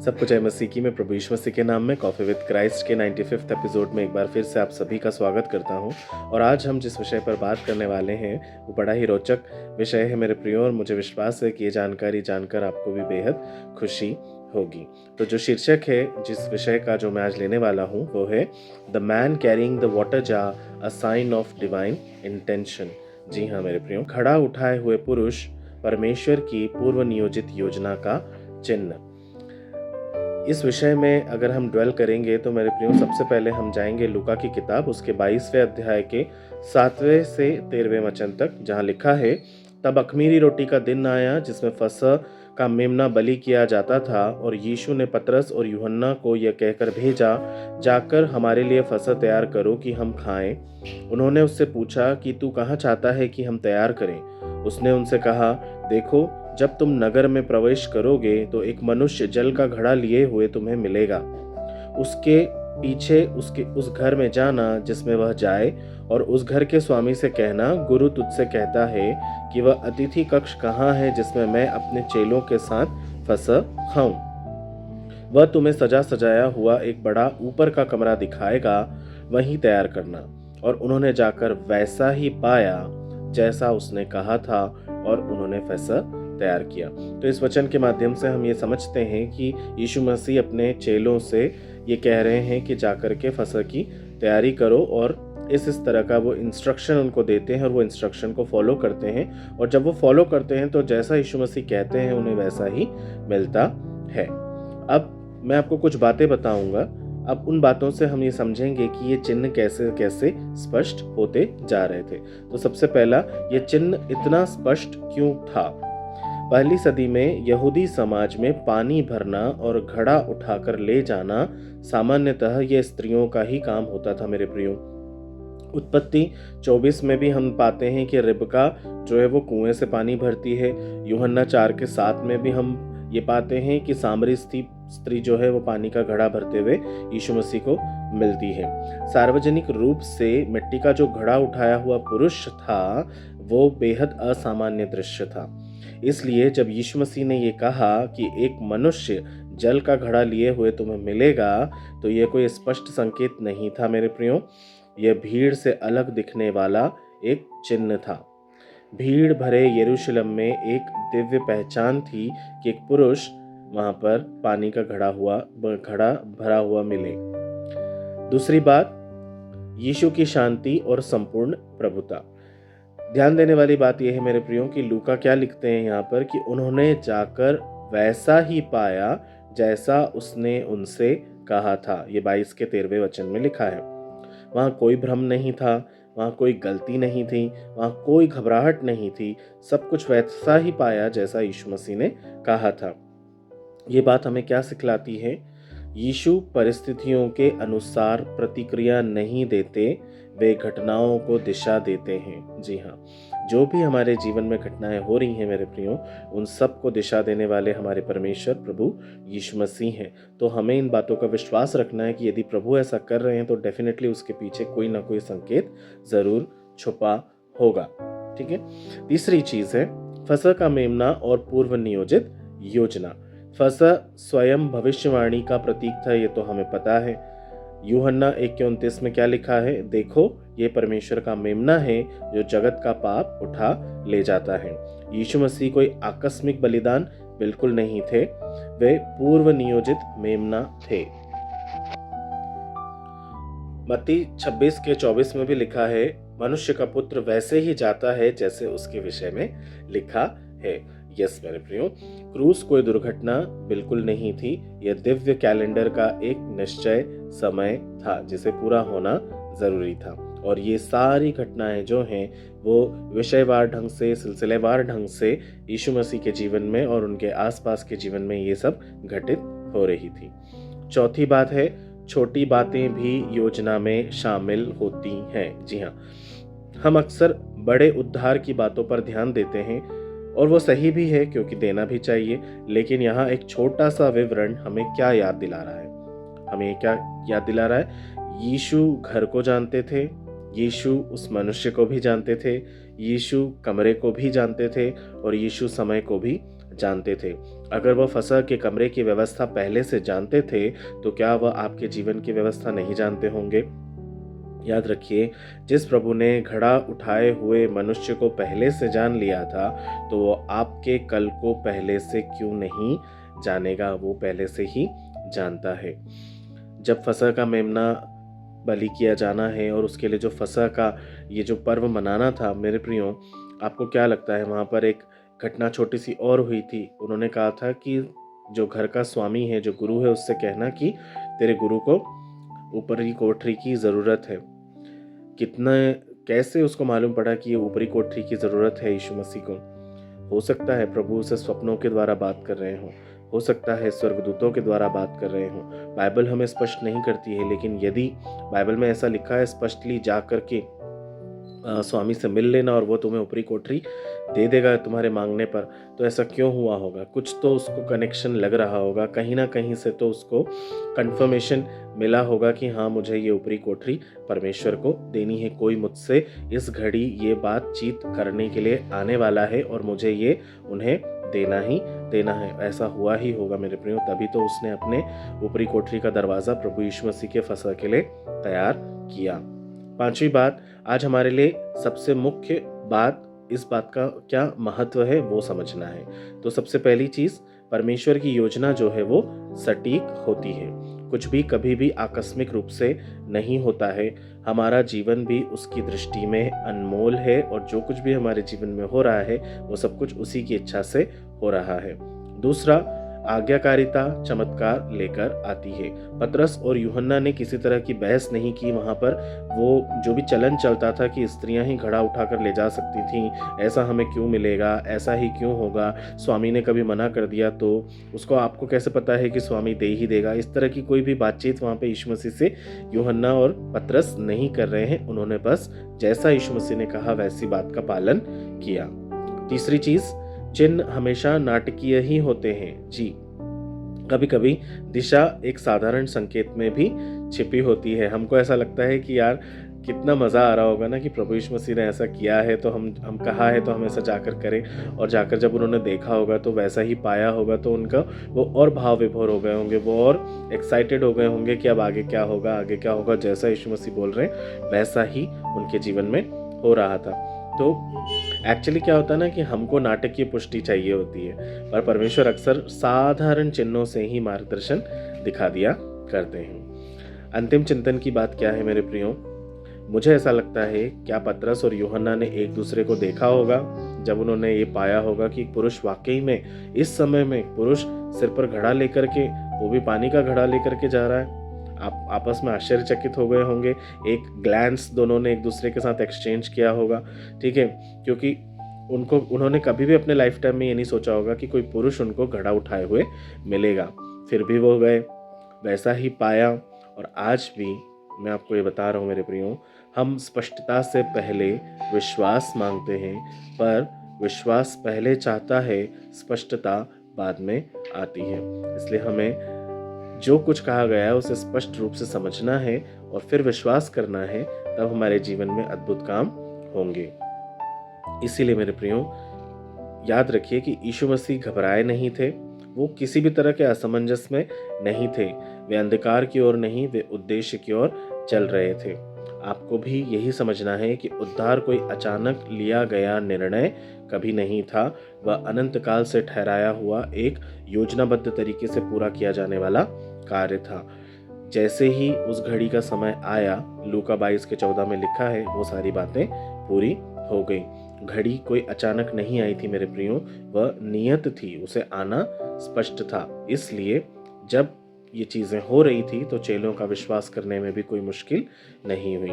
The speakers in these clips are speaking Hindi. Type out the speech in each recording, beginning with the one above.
सबको जय मसीह की। मैं प्रभु यीशु मसीह के नाम में कॉफ़ी विद क्राइस्ट के 95th एपिसोड में एक बार फिर से आप सभी का स्वागत करता हूं। और आज हम जिस विषय पर बात करने वाले हैं वो बड़ा ही रोचक विषय है मेरे प्रियो, और मुझे विश्वास है कि ये जानकारी जानकर आपको भी बेहद खुशी होगी। तो जो शीर्षक है जिस विषय का जो मैं आज लेने वाला हूँ वो है the man carrying the water jar, a sign of divine intention. जी हाँ मेरे प्रियो, खड़ा उठाए हुए पुरुष परमेश्वर की पूर्व नियोजित योजना का चिन्ह। इस विषय में अगर हम ड्वेल करेंगे तो मेरे प्रियो, सबसे पहले हम जाएंगे लूका की किताब उसके 22वें अध्याय के 7वें से 13वें वचन तक, जहाँ लिखा है, तब अख़मीरी रोटी का दिन आया जिसमें फसह का मेमना बलि किया जाता था, और यीशु ने पतरस और यूहन्ना को यह कहकर भेजा, जाकर हमारे लिए फसह तैयार करो कि हम खाएं। उन्होंने उससे पूछा कि तू कहाँ चाहता है कि हम तैयार करें? उसने उनसे कहा, देखो, जब तुम नगर में प्रवेश करोगे तो एक मनुष्य जल का घड़ा लिए हुए तुम्हें मिलेगा। उसके पीछे उसके उस घर में जाना जिसमें वह जाए, और उस घर के स्वामी से कहना, गुरु तुझसे कहता है कि वह अतिथि कक्ष कहाँ है जिसमें मैं अपने चेलों के साथ फसह खाऊं। वह तुम्हें सजा सजाया हुआ एक बड़ा ऊपर का कमरा दिखाएगा, वहीं तैयार करना। और उन्होंने जाकर वैसा ही पाया जैसा उसने कहा था, और उन्होंने फसह तैयार किया। तो इस वचन के माध्यम से हम ये समझते हैं कि यीशु मसीह अपने चेलों से ये कह रहे हैं कि जाकर के फसह की तैयारी करो, और इस तरह का वो इंस्ट्रक्शन उनको देते हैं, और वो इंस्ट्रक्शन को फॉलो करते हैं। और जब वो फॉलो करते हैं तो जैसा यीशु मसीह कहते हैं उन्हें वैसा ही मिलता है। अब मैं आपको कुछ बातें बताऊंगा। अब उन बातों से हम ये समझेंगे कि ये चिन्ह कैसे कैसे स्पष्ट होते जा रहे थे। तो सबसे पहला, ये चिन्ह इतना स्पष्ट क्यों था? पहली सदी में यहूदी समाज में पानी भरना और घड़ा उठाकर ले जाना सामान्यतः यह स्त्रियों का ही काम होता था मेरे प्रियो। उत्पत्ति 24 में भी हम पाते हैं कि रिबका जो है वो कुएं से पानी भरती है। यूहन्ना 4:7 में भी हम ये पाते हैं कि सामरी स्त्री जो है वो पानी का घड़ा भरते हुए यीशु मसीह को मिलती है। सार्वजनिक रूप से मिट्टी का जो घड़ा उठाया हुआ पुरुष था वो बेहद असामान्य दृश्य था। इसलिए जब यीशु मसीह ने ये कहा कि एक मनुष्य जल का घड़ा लिए हुए तुम्हें मिलेगा, तो ये कोई स्पष्ट संकेत नहीं था मेरे प्रियो। यह भीड़ से अलग दिखने वाला एक चिन्ह था। भीड़ भरे यरूशलेम में एक दिव्य पहचान थी कि एक पुरुष वहां पर पानी का घड़ा भरा हुआ मिले। दूसरी बात, यीशु की शांति और संपूर्ण प्रभुता। ध्यान देने वाली बात यह है मेरे प्रियो कि लूका क्या लिखते हैं यहाँ पर कि उन्होंने जाकर वैसा ही पाया जैसा उसने उनसे कहा था। ये 22 के 13वें वचन में लिखा है। वहाँ कोई भ्रम नहीं था, वहाँ कोई गलती नहीं थी, वहाँ कोई घबराहट नहीं थी। सब कुछ वैसा ही पाया जैसा यीशु मसीह ने कहा था। ये बात हमें क्या सिखलाती है? यीशु परिस्थितियों के अनुसार प्रतिक्रिया नहीं देते, वे घटनाओं को दिशा देते हैं। जी हाँ, जो भी हमारे जीवन में घटनाएं हो रही हैं मेरे प्रियो, उन सब को दिशा देने वाले हमारे परमेश्वर प्रभु यीशु मसीह हैं। तो हमें इन बातों का विश्वास रखना है कि यदि प्रभु ऐसा कर रहे हैं तो डेफिनेटली उसके पीछे कोई ना कोई संकेत जरूर छुपा होगा। ठीक है। तीसरी चीज है फसह का मेमना और पूर्व नियोजित योजना। फसह स्वयं भविष्यवाणी का प्रतीक था, ये तो हमें पता है। यूहन्ना 1:29 में क्या लिखा है? देखो, ये परमेश्वर का मेमना है जो जगत का पाप उठा ले जाता है। यीशु मसीह कोई आकस्मिक बलिदान बिल्कुल नहीं थे, वे पूर्व नियोजित मेमना थे। मत्ती 26:24 में भी लिखा है, मनुष्य का पुत्र वैसे ही जाता है जैसे उसके विषय में लिखा है। यस मेरे प्रियो, क्रूस कोई दुर्घटना बिल्कुल नहीं थी। यह दिव्य कैलेंडर का एक निश्चय समय था जिसे पूरा होना जरूरी था। और ये सारी घटनाएं जो हैं वो विषयवार ढंग से, सिलसिलेवार ढंग से यीशु मसीह के जीवन में और उनके आसपास के जीवन में ये सब घटित हो रही थी। चौथी बात है, छोटी बातें भी योजना में शामिल होती हैं। जी हाँ, हम अक्सर बड़े उद्धार की बातों पर ध्यान देते हैं, और वो सही भी है क्योंकि देना भी चाहिए। लेकिन यहाँ एक छोटा सा विवरण हमें क्या याद दिला रहा है? हमें क्या याद दिला रहा है? यीशु घर को जानते थे, यीशु उस मनुष्य को भी जानते थे, यीशु कमरे को भी जानते थे, और यीशु समय को भी जानते थे। अगर वह फसह के कमरे की व्यवस्था पहले से जानते थे तो क्या वह आपके जीवन की व्यवस्था नहीं जानते होंगे? याद रखिए, जिस प्रभु ने घड़ा उठाए हुए मनुष्य को पहले से जान लिया था, तो वो आपके कल को पहले से क्यों नहीं जानेगा? वो पहले से ही जानता है। जब फसह का मेमना बलि किया जाना है और उसके लिए जो फसह का ये जो पर्व मनाना था मेरे प्रियो, आपको क्या लगता है वहाँ पर एक घटना छोटी सी और हुई थी। उन्होंने कहा था कि जो घर का स्वामी है, जो गुरु है, उससे कहना कि तेरे गुरु को ऊपरी कोठरी की ज़रूरत है। कितना कैसे उसको मालूम पड़ा कि ये ऊपरी कोठरी की ज़रूरत है यीशु मसीह को? हो सकता है प्रभु उसे स्वप्नों के द्वारा बात कर रहे हों, हो सकता है स्वर्गदूतों के द्वारा बात कर रहे हों। बाइबल हमें स्पष्ट नहीं करती है, लेकिन यदि बाइबल में ऐसा लिखा है स्पष्टली, जा कर के स्वामी से मिल लेना और वो तुम्हें ऊपरी कोठरी दे देगा तुम्हारे मांगने पर, तो ऐसा क्यों हुआ होगा? कुछ तो उसको कनेक्शन लग रहा होगा, कहीं ना कहीं से तो उसको कंफर्मेशन मिला होगा कि हाँ, मुझे ये ऊपरी कोठरी परमेश्वर को देनी है। कोई मुझसे इस घड़ी ये बातचीत करने के लिए आने वाला है और मुझे ये उन्हें देना ही देना है। ऐसा हुआ ही होगा मेरे प्रियो, तभी तो उसने अपने ऊपरी कोठरी का दरवाज़ा प्रभु यीशु मसीह के फसह के लिए तैयार किया। पांचवी बात, आज हमारे लिए सबसे मुख्य बात, इस बात का क्या महत्व है वो समझना है। तो सबसे पहली चीज़, परमेश्वर की योजना जो है वो सटीक होती है। कुछ भी कभी भी आकस्मिक रूप से नहीं होता है। हमारा जीवन भी उसकी दृष्टि में अनमोल है और जो कुछ भी हमारे जीवन में हो रहा है वो सब कुछ उसी की इच्छा से हो रहा है। दूसरा, आज्ञाकारिता चमत्कार लेकर आती है। पतरस और यूहन्ना ने किसी तरह की बहस नहीं की। वहाँ पर वो जो भी चलन चलता था कि स्त्रियां ही घड़ा उठाकर ले जा सकती थीं, ऐसा हमें क्यों मिलेगा, ऐसा ही क्यों होगा, स्वामी ने कभी मना कर दिया तो उसको आपको कैसे पता है कि स्वामी दे ही देगा? इस तरह की कोई भी बातचीत वहाँ पे यीशु मसीह से यूहन्ना और पतरस नहीं कर रहे हैं। उन्होंने बस जैसा यीशु मसीह ने कहा वैसी बात का पालन किया। तीसरी चीज़, चिन्ह हमेशा नाटकीय ही होते हैं। जी, कभी कभी दिशा एक साधारण संकेत में भी छिपी होती है। हमको ऐसा लगता है कि यार कितना मज़ा आ रहा होगा ना कि प्रभु यीशु मसीह ने ऐसा किया है तो हम कहा है तो हम ऐसा जाकर करें, और जाकर जब उन्होंने देखा होगा तो वैसा ही पाया होगा, तो उनका वो और भाव विभोर हो गए होंगे, वो और एक्साइटेड हो गए होंगे कि अब आगे क्या होगा, आगे क्या होगा। जैसा यीशु मसीह बोल रहे हैं वैसा ही उनके जीवन में हो रहा था। तो एक्चुअली क्या होता है ना कि हमको नाटक की पुष्टि चाहिए होती है, पर परमेश्वर अक्सर साधारण चिन्हों से ही मार्गदर्शन दिखा दिया करते हैं। अंतिम चिंतन की बात क्या है मेरे प्रियो? मुझे ऐसा लगता है, क्या पतरस और यूहन्ना ने एक दूसरे को देखा होगा जब उन्होंने ये पाया होगा कि पुरुष वाकई में इस समय में पुरुष सिर पर घड़ा लेकर के, वो भी पानी का घड़ा लेकर के जा रहा है। आप आपस में आश्चर्यचकित हो गए होंगे। एक ग्लैंस दोनों ने एक दूसरे के साथ एक्सचेंज किया होगा, ठीक है, क्योंकि उन्होंने कभी भी अपने लाइफ टाइम में ये नहीं सोचा होगा कि कोई पुरुष उनको घड़ा उठाए हुए मिलेगा। फिर भी वो गए, वैसा ही पाया। और आज भी मैं आपको ये बता रहा हूँ मेरे प्रियो, हम स्पष्टता से पहले विश्वास मांगते हैं, पर विश्वास पहले चाहता है, स्पष्टता बाद में आती है। इसलिए हमें जो कुछ कहा गया है उसे स्पष्ट रूप से समझना है और फिर विश्वास करना है, तब हमारे जीवन में अद्भुत काम होंगे। इसीलिए मेरे प्रियो, याद रखिए कि यीशु मसीह घबराए नहीं थे, वो किसी भी तरह के असमंजस में नहीं थे, वे अंधकार की ओर नहीं, वे उद्देश्य की ओर चल रहे थे। आपको भी यही समझना है कि उद्धार कोई अचानक लिया गया निर्णय कभी नहीं था, वह अनंत काल से ठहराया हुआ एक योजनाबद्ध तरीके से पूरा किया जाने वाला कार्य था। जैसे ही उस घड़ी का समय आया, लूका 22:14 में लिखा है, वो सारी बातें पूरी हो गई। घड़ी कोई अचानक नहीं आई थी मेरे प्रियो, वह नियत थी, उसे आना स्पष्ट था। इसलिए जब ये चीज़ें हो रही थी तो चेलों का विश्वास करने में भी कोई मुश्किल नहीं हुई।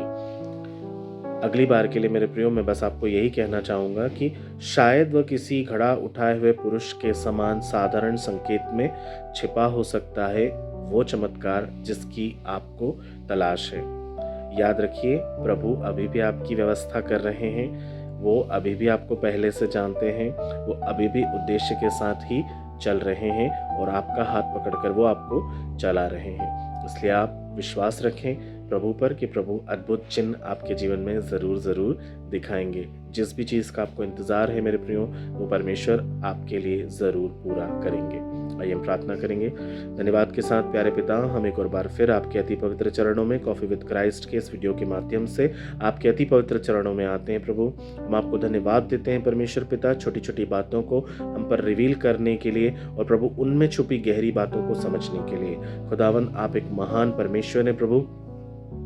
अगली बार के लिए मेरे प्रियो, मैं बस आपको यही कहना चाहूँगा कि शायद वह किसी घड़ा उठाए हुए पुरुष के समान साधारण संकेत में छिपा हो सकता है, वो चमत्कार जिसकी आपको तलाश है। याद रखिए, प्रभु अभी भी आपकी व्यवस्था कर रहे हैं, वो अभी भी आपको पहले से जानते हैं, वो अभी भी उद्देश्य के साथ ही चल रहे हैं और आपका हाथ पकड़कर वो आपको चला रहे हैं। इसलिए आप विश्वास रखें, प्रभु पर कि प्रभु अद्भुत चिन्ह आपके जीवन में ज़रूर दिखाएंगे। जिस भी चीज़ का आपको इंतज़ार है मेरे प्रियो, वो परमेश्वर आपके लिए ज़रूर पूरा करेंगे। आइए हम प्रार्थना करेंगे। धन्यवाद के साथ प्यारे पिता, हम एक और बार फिर आपके अति पवित्र चरणों में कॉफ़ी विद क्राइस्ट के इस वीडियो के माध्यम से आपके अति पवित्र चरणों में आते हैं। प्रभु, हम आपको धन्यवाद देते हैं परमेश्वर पिता, छोटी छोटी बातों को हम पर रिवील करने के लिए और प्रभु उनमें छुपी गहरी बातों को समझने के लिए। खुदावन, आप एक महान परमेश्वर हैं प्रभु।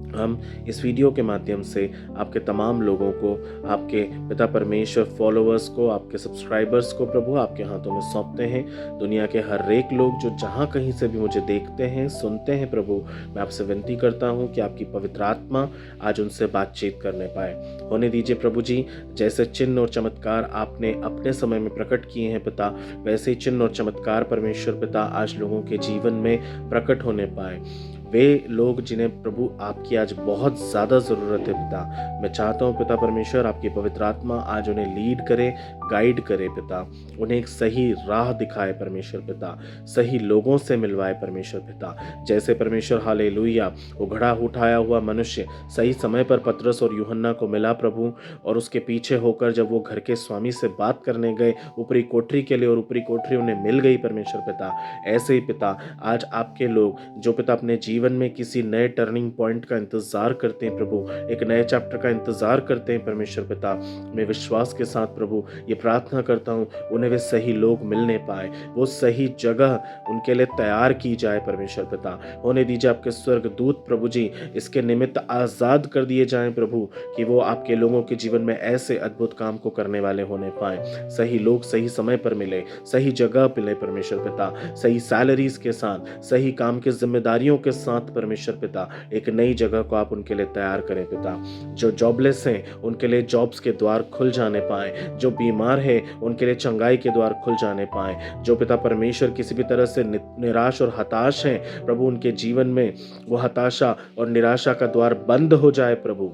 हम इस वीडियो के माध्यम से आपके तमाम लोगों को, आपके पिता परमेश्वर फॉलोअर्स को, आपके सब्सक्राइबर्स को प्रभु आपके हाथों में सौंपते हैं। दुनिया के हर एक लोग जो जहाँ कहीं से भी मुझे देखते हैं, सुनते हैं प्रभु, मैं आपसे विनती करता हूँ कि आपकी पवित्र आत्मा आज उनसे बातचीत करने पाए। होने दीजिए प्रभु जी, जैसे चिन्ह और चमत्कार आपने अपने समय में प्रकट किए हैं पिता, वैसे ही चिन्ह और चमत्कार परमेश्वर पिता आज लोगों के जीवन में प्रकट होने पाए। वे लोग जिन्हें प्रभु आपकी आज बहुत ज़्यादा ज़रूरत है पिता, मैं चाहता हूँ पिता परमेश्वर आपकी पवित्र आत्मा आज उन्हें लीड करे, गाइड करे पिता, उन्हें एक सही राह दिखाए परमेश्वर पिता, सही लोगों से मिलवाए परमेश्वर पिता। जैसे परमेश्वर हालेलुया उघड़ा उठाया हुआ मनुष्य सही समय पर पतरस और यूहन्ना को मिला प्रभु, और उसके पीछे होकर जब वो घर के स्वामी से बात करने गए ऊपरी कोठरी के लिए और ऊपरी कोठरी उन्हें मिल गई परमेश्वर पिता, ऐसे ही पिता आज आपके लोग जो पिता अपने जीवन में किसी नए टर्निंग पॉइंट का इंतजार करते हैं प्रभु, एक नए चैप्टर का इंतजार करते हैं परमेश्वर पिता, मैं विश्वास के साथ प्रभु ये प्रार्थना करता हूँ उन्हें वे सही लोग मिलने पाए, वो सही जगह उनके लिए तैयार की जाए परमेश्वर पिता। होने दीजिए आपके स्वर्गदूत प्रभु जी इसके निमित्त आज़ाद कर दिए जाएं प्रभु, कि वो आपके लोगों के जीवन में ऐसे अद्भुत काम को करने वाले होने पाए। सही लोग सही समय पर मिले, सही जगह मिले परमेश्वर पिता, सही सैलरीज के साथ, सही काम की जिम्मेदारियों के साथ परमेश्वर पिता, एक नई जगह को आप उनके लिए तैयार करें पिता। जो जॉबलेस हैं उनके लिए जॉब्स के द्वार खुल जाने पाए, जो बीमार है उनके लिए चंगाई के द्वार खुल जाने पाए, जो पिता परमेश्वर किसी भी तरह से निराश और हताश हैं प्रभु, उनके जीवन में वो हताशा और निराशा का द्वार बंद हो जाए प्रभु,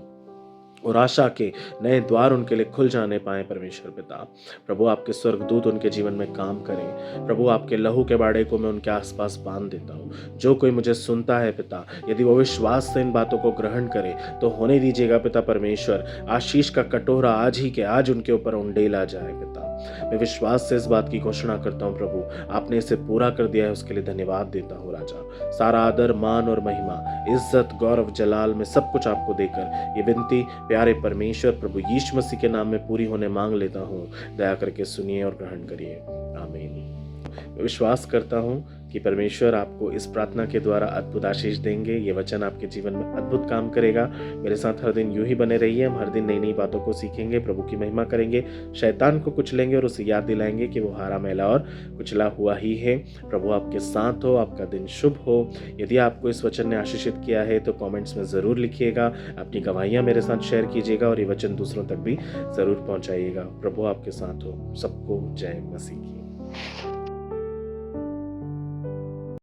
और आशा के नए द्वार उनके लिए खुल जाने पाए परमेश्वर पिता। प्रभु आपके स्वर्गदूत उनके जीवन में काम करें प्रभु, आपके लहू के बाड़े को मैं उनके आसपास बांध देता हूँ। जो कोई मुझे सुनता है पिता, यदि वो विश्वास से इन बातों को ग्रहण करे तो होने दीजिएगा पिता परमेश्वर, आशीष का कटोरा आज ही के आज उनके ऊपर उंडेला जाए पिता। मैं विश्वास से इस बात की घोषणा करता हूँ प्रभु, आपने इसे पूरा कर दिया है, उसके लिए धन्यवाद देता हूँ राजा। सारा आदर, मान और महिमा, इज्जत, गौरव, जलाल में सब कुछ आपको देकर ये विनती प्यारे परमेश्वर प्रभु यीशु मसीह के नाम में पूरी होने मांग लेता हूँ। दया करके सुनिए और ग्रहण करिए, आमीन। मैं विश्वास करता हूँ कि परमेश्वर आपको इस प्रार्थना के द्वारा अद्भुत आशीष देंगे। ये वचन आपके जीवन में अद्भुत काम करेगा। मेरे साथ हर दिन यूं ही बने रहिए। हम हर दिन नई नई बातों को सीखेंगे, प्रभु की महिमा करेंगे, शैतान को कुचलेंगे और उसे याद दिलाएंगे कि वो हारा मैला और कुचला हुआ ही है। प्रभु आपके साथ हो, आपका दिन शुभ हो। यदि आपको इस वचन ने आशीषित किया है तो कॉमेंट्स में ज़रूर लिखिएगा, अपनी गवाहियाँ मेरे साथ शेयर कीजिएगा और ये वचन दूसरों तक भी ज़रूर पहुँचाइएगा। प्रभु आपके साथ हो। सबको जय मसीह की।